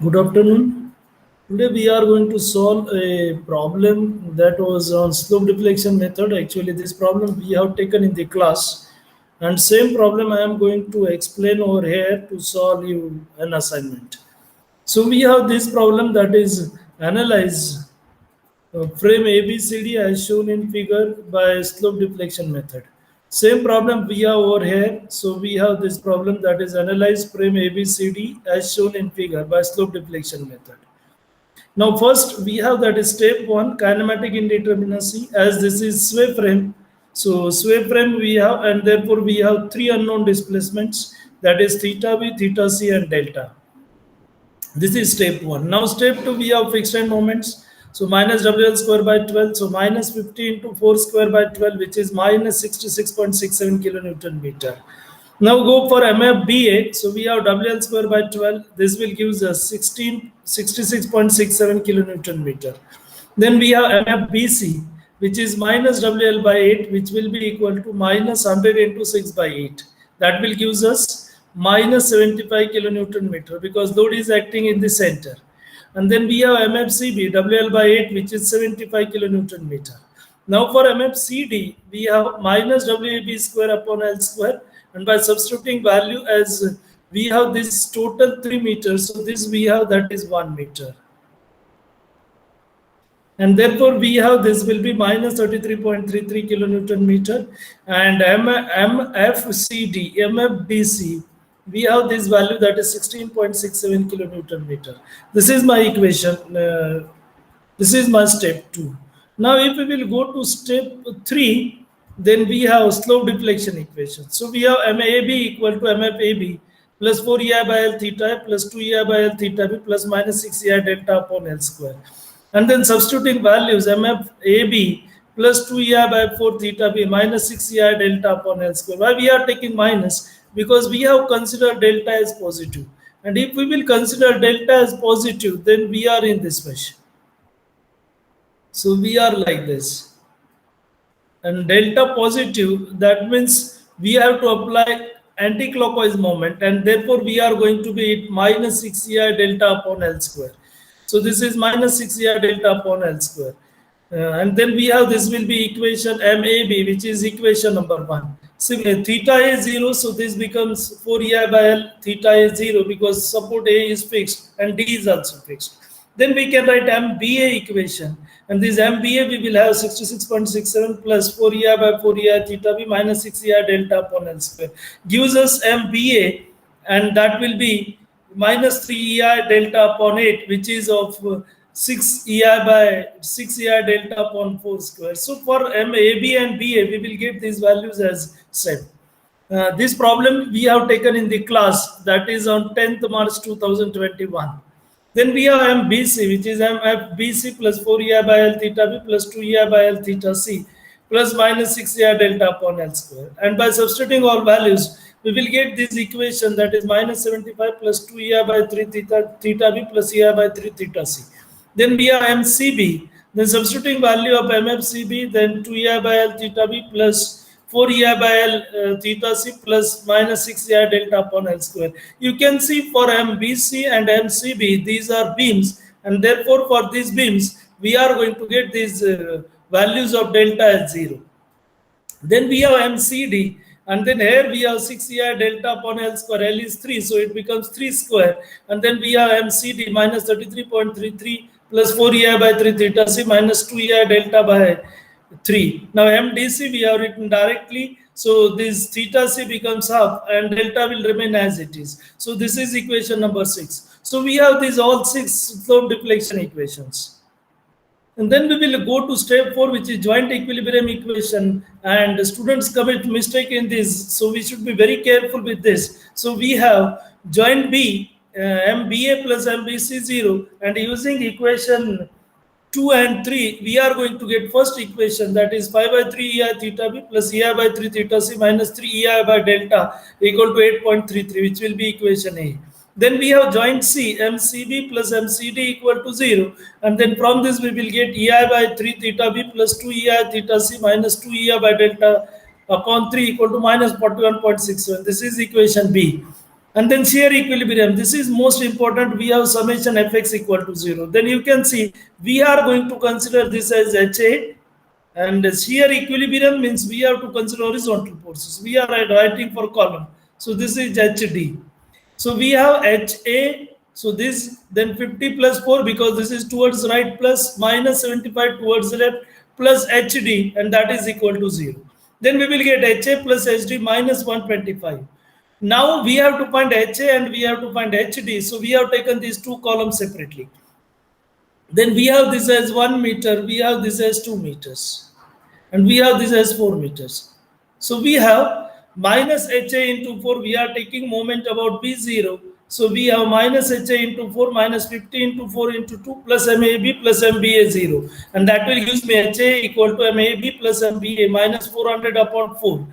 Good afternoon. Today we are going to solve a problem that was on slope deflection method. Actually, this problem we have taken in the class, and same problem I am going to explain over here to solve you an assignment. So we have this problem that is analyze frame ABCD as shown in figure by slope deflection method. Same problem we have over here. So we have this problem that is analyze frame ABCD as shown in figure by slope deflection method. Now, first we have that is step one kinematic indeterminacy as this is sway frame. So, sway frame we have, and therefore we have three unknown displacements that is theta b, theta c, and delta. This is step one. Now, step two we have fixed end moments. So, minus WL square by 12. So, minus 50 into 4 square by 12, which is minus 66.67 kilonewton meter. Now go for MFBA. So we have WL square by 12. This will give us 66.67 kilonewton meter. Then we have MFBC, which is minus WL by 8, which will be equal to minus 100 into 6 by 8. That will give us minus 75 kilonewton meter because load is acting in the center. And then we have MFCB, WL by 8, which is 75 kilonewton meter. Now for MFCD, we have minus WAB square upon L square, and by substituting value as we have this total 3 meters, so this we have that is 1 meter. And therefore we have this will be minus 33.33 kilonewton meter, and MFCD, MFBC, we have this value that is 16.67 kilonewton meter. This is my equation. This is my step 2. Now, if we will go to step 3, then we have slope deflection equation. So we have MAB equal to MFAB plus 4EI by L theta plus 2EI by L theta B plus minus 6EI delta upon L square. And then substituting values MFAB plus 2EI by 4 theta B minus 6EI delta upon L square. Why we are taking minus? Because we have considered delta as positive. And if we will consider delta as positive, then we are in this mesh. So we are like this. And delta positive, that means we have to apply anti-clockwise moment, and therefore we are going to be at minus 6EI delta upon L square. So this is minus 6EI delta upon L square. And then we have this will be equation MAB, which is equation number 1. So theta is 0, so this becomes 4EI by L, theta is 0 because support A is fixed and D is also fixed. Then we can write MBA equation, and this MBA we will have 66.67 plus 4EI by 4EI theta B minus 6EI delta upon L square gives us MBA, and that will be minus 3EI delta upon 8, which is of 6EI by 6EI delta upon 4 square. So for MAB and BA, we will get these values as said. This problem we have taken in the class, that is on 10th March 2021. Then we have MBC, which is MFBC plus 4EI by L theta B plus 2EI by L theta C plus minus 6EI delta upon L square. And by substituting all values, we will get this equation that is minus 75 plus 2EI by 3 theta B plus EI by 3 theta C. Then we have MCB. Then substituting value of MFCB, then 2EI by L theta B plus 4EI by L theta C plus minus 6EI delta upon L square. You can see for MBC and MCB, these are beams, and therefore for these beams, we are going to get these values of delta as 0. Then we have MCD, and then here we have 6EI delta upon L square. L is 3, so it becomes 3 square. And then we have MCD minus 33.33 plus 4EI by 3 theta C minus 2EI delta by 3. Now MDC we have written directly, so this theta C becomes half and delta will remain as it is. So this is equation number 6. So we have these all 6 slope deflection equations. And then we will go to step 4, which is joint equilibrium equation, and students commit mistake in this, so we should be very careful with this. So we have joint B, MBA plus MBC 0, and using equation 2 and 3, we are going to get first equation, that is 5 by 3 EI theta B plus EI by 3 theta C minus 3 EI by delta equal to 8.33, which will be equation A. Then we have joint C, MCB plus MCD equal to 0, and then from this we will get EI by 3 theta B plus 2 EI theta C minus 2 EI by delta upon 3 equal to minus 41.67. This is equation B. And then shear equilibrium. This is most important. We have summation fx equal to 0. Then you can see we are going to consider this as HA, and shear equilibrium means we have to consider horizontal forces. We are writing for column. So this is HD. So we have HA. So this then 50 plus 4, because this is towards right, plus minus 75 towards left, plus HD, and that is equal to 0. Then we will get HA plus HD minus 125. Now we have to find HA and we have to find HD. So we have taken these two columns separately. Then we have this as 1 meter, we have this as 2 meters, and we have this as 4 meters. So we have minus HA into 4, we are taking moment about B0. So we have minus HA into 4 minus 50 into 4 into 2 plus MAB plus MBA 0. And that will give me HA equal to MAB plus MBA minus 400 upon 4.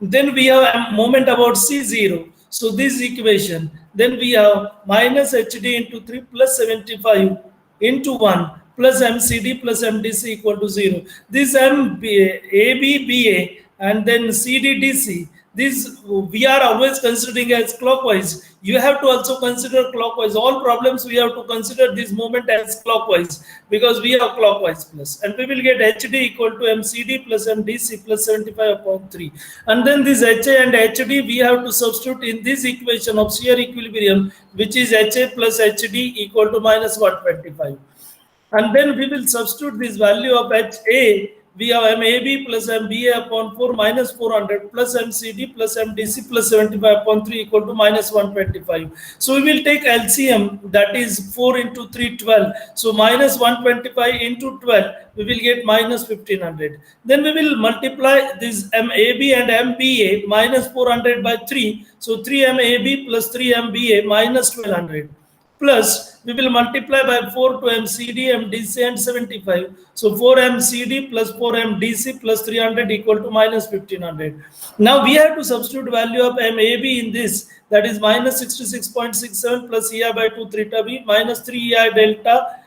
Then we have a moment about C0. So this equation, then we have minus HD into 3 plus 75 into 1 plus MCD plus MDC equal to 0. This ABBA and then CDDC, this we are always considering as clockwise. You have to also consider clockwise. All problems we have to consider this moment as clockwise, because we have clockwise plus. And we will get HD equal to MCD plus MDC plus 75 upon 3. And then this HA and HD we have to substitute in this equation of shear equilibrium, which is HA plus HD equal to minus 125. And then we will substitute this value of HA. We have MAB plus MBA upon 4 minus 400 plus MCD plus MDC plus 75 upon 3 equal to minus 125. So we will take LCM, that is 4 into 3, 12. So minus 125 into 12, we will get minus 1500. Then we will multiply this MAB and MBA minus 400 by 3. So 3 MAB plus 3 MBA minus 1200. Plus, we will multiply by 4 to MCD, MDC and 75. So 4 MCD plus 4 MDC plus 300 equal to minus 1500. Now we have to substitute value of MAB in this, that is minus 66.67 plus EI by 2 theta B minus 3 EI delta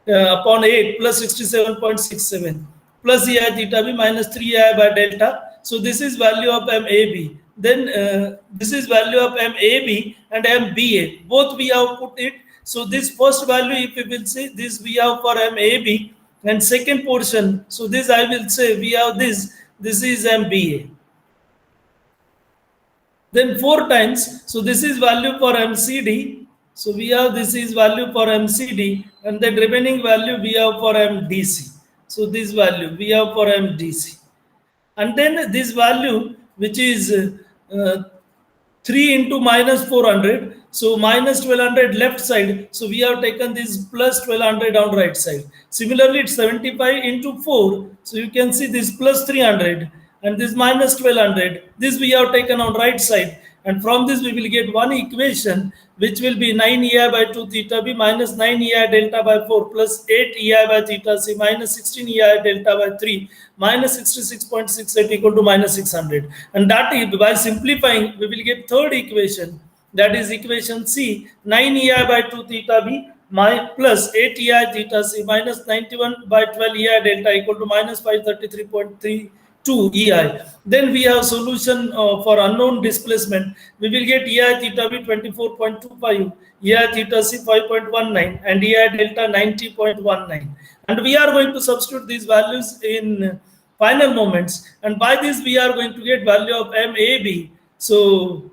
upon 8 plus 67.67 plus EI theta B minus 3 EI by delta. So this is value of MAB. Then this is value of MAB and MBA. Both we have put it. So this first value, if we will see, this we have for MAB, and second portion, so this I will say we have this is MBA. Then 4 times, so this is value for MCD. So we have this is value for MCD, and the remaining value we have for MDC. So this value we have for MDC. And then this value, which is 3 into minus 400. So minus 1200 left side. So we have taken this plus 1200 on right side. Similarly, it's 75 into 4. So you can see this plus 300 and this minus 1200. This we have taken on right side. And from this we will get one equation, which will be 9 EI by 2 theta B minus 9 EI delta by 4 plus 8 EI by theta C minus 16 EI delta by 3 minus 66.68 equal to minus 600. And that is, by simplifying, we will get third equation, that is equation C, 9 EI by 2 theta B plus 8 EI theta C minus 91 by 12 EI delta equal to minus 533.32 EI. Then we have solution for unknown displacement. We will get EI theta B 24.25, EI theta C 5.19, and EI delta 90.19. And we are going to substitute these values in final moments. And by this, we are going to get value of MAB. So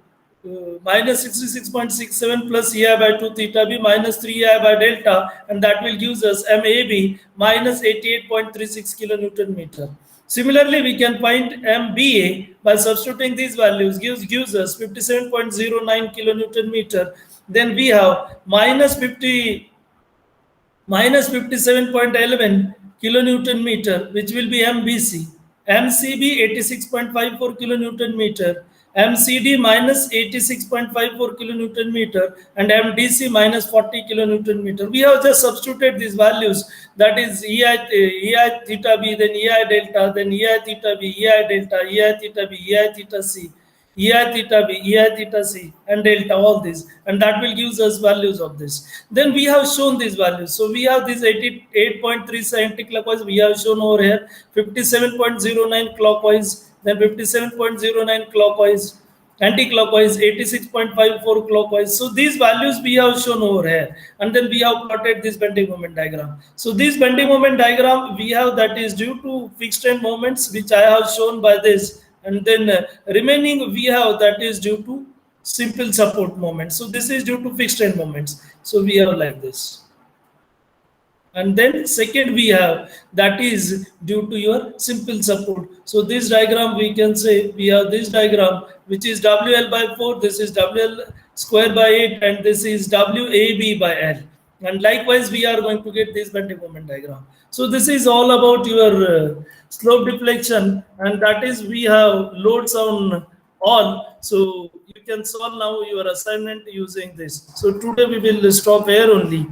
minus 66.67 plus EI by 2 theta B minus 3 EI by delta, and that will give us MAB minus 88.36 kilonewton meter. Similarly, we can find MBA by substituting these values, gives us 57.09 kilonewton meter. Then we have minus 57.11 kilonewton meter, which will be MBC. MCB 86.54 kilonewton meter. MCD minus 86.54 kilonewton meter, and MDC minus 40 kilonewton meter. We have just substituted these values, that is EI theta B, then EI delta, then EI theta B, EI delta, EI theta B, EI theta C, EI theta B, EI theta C, and delta, all this, and that will give us values of this. Then we have shown these values. So we have this 88.3 anti-clockwise, we have shown over here, 57.09 clockwise, then 57.09 clockwise, anti-clockwise 86.54 clockwise. So these values we have shown over here, and then we have plotted this bending moment diagram. So this bending moment diagram we have, that is due to fixed end moments, which I have shown by this, and then remaining we have that is due to simple support moments. So this is due to fixed end moments. So we have like this. And then second we have that is due to your simple support. So this diagram we can say we have this diagram which is WL by 4, this is WL square by 8, and this is WAB by L. And likewise we are going to get this bending moment diagram. So this is all about your slope deflection, and that is we have loads on all. So you can solve now your assignment using this. So today we will stop here only.